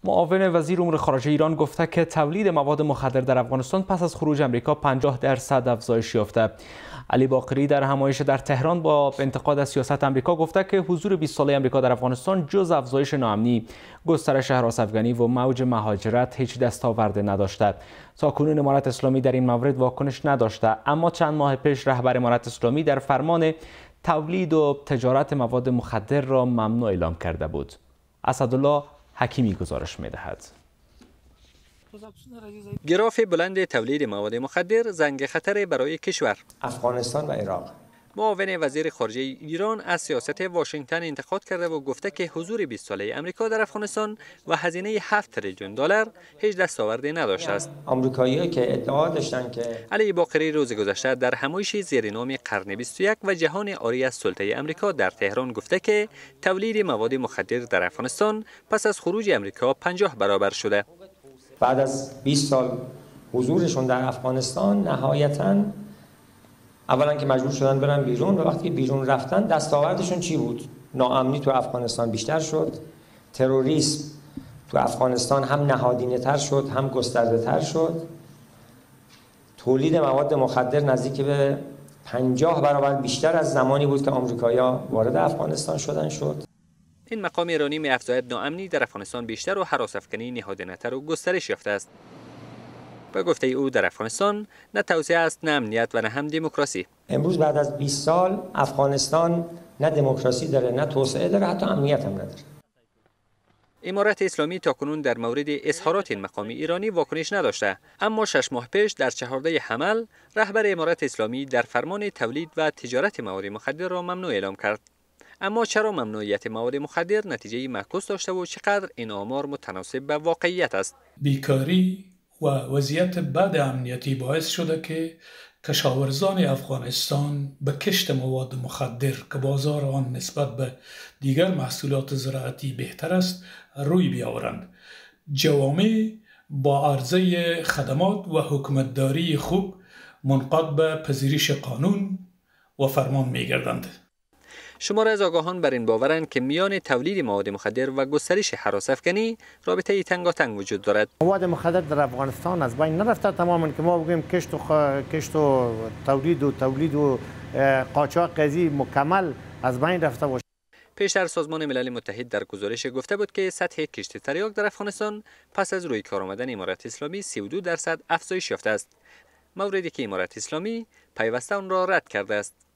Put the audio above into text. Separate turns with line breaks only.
معاون وزیر امور خارجه ایران گفته که تولید مواد مخدر در افغانستان پس از خروج امریکا 50% افزایش یافته. علی باقری در همایش در تهران با انتقاد از سیاست امریکا گفته که حضور 20 ساله امریکا در افغانستان جز افزایش ناامنی، گسترش هراس‌افکنی و موج مهاجرت هیچ دستاوردی نداشته. تاکنون امارت اسلامی در این مورد واکنش نداشته، اما چند ماه پیش رهبر امارت اسلامی در فرمان تولید و تجارت مواد مخدر را ممنوع اعلام کرده بود. اسدالله حکیمی گزارش می‌دهد.
گراف بلند تولید مواد مخدر زنگ خطر برای کشور.
افغانستان و عراق.
معاون وزیر خارجه ایران از سیاست واشنگتن انتقاد کرده و گفته که حضور 20 ساله امریکا در افغانستان و هزینه 7 تریلیون دلار هیچ دستاوردی نداشته است.
آمریکایی‌ها که ادعا داشتن که
علی باقری روز گذشته در همایش زیر نام قرن 21 و جهان عاری از سلطه امریکا در تهران گفته که تولید مواد مخدر در افغانستان پس از خروج امریکا 50 برابر شده.
بعد از 20 سال حضورشون در افغانستان نهایتاً اولا که مجبور شدن برن بیرون و وقتی بیرون رفتن دستاوردشون چی بود؟ ناامنی تو افغانستان بیشتر شد، تروریسم تو افغانستان هم نهادینه تر شد هم گسترده تر شد، تولید مواد مخدر نزدیک به 50 برابر بیشتر از زمانی بود که آمریکایی‌ها وارد افغانستان شد.
این مقام ایرانی می‌افزاید ناامنی در افغانستان بیشتر و هراس‌افکنی نهادینه‌تر و گسترش یافته است. به گفته او در افغانستان نه توسعه است، نه امنیت و نه هم دموکراسی.
امروز بعد از 20 سال افغانستان نه دموکراسی داره، نه توسعه داره، حتی امنیت هم نداره.
امارت اسلامی تاکنون در مورد اظهارات این مقام ایرانی واکنش نداشته، اما 6 ماه پیش در 14 حمل رهبر امارت اسلامی در فرمان تولید و تجارت مواد مخدر را ممنوع اعلام کرد. اما چرا ممنوعیت مواد مخدر نتیجه معکوس داشته و چقدر این آمار متناسب به واقعیت است؟
بیکاری و وضعیت بد امنیتی باعث شده که کشاورزان افغانستان به کشت مواد مخدر که بازار آن نسبت به دیگر محصولات زراعتی بهتر است روی بیاورند. جوامع با عرضه خدمات و حکومتداری خوب منقاد به پذیرش قانون و فرمان می گردند.
شمار از آگاهان بر این باورند که میان تولید مواد مخدر و گسترش هراس‌افکنی رابطه تنگاتنگ وجود دارد.
مواد مخدر در افغانستان از بین نرفته تماما که ما بگیم کشت و تولید و قاچاق غذایی مکمل از بین رفته باشه.
پیشتر سازمان ملل متحد در گزارش گفته بود که سطح کشت تریاک در افغانستان پس از روی کار آمدن امارت اسلامی 32% افزایش یافته است، موردی که امارت اسلامی پیوسته آن را رد کرده است.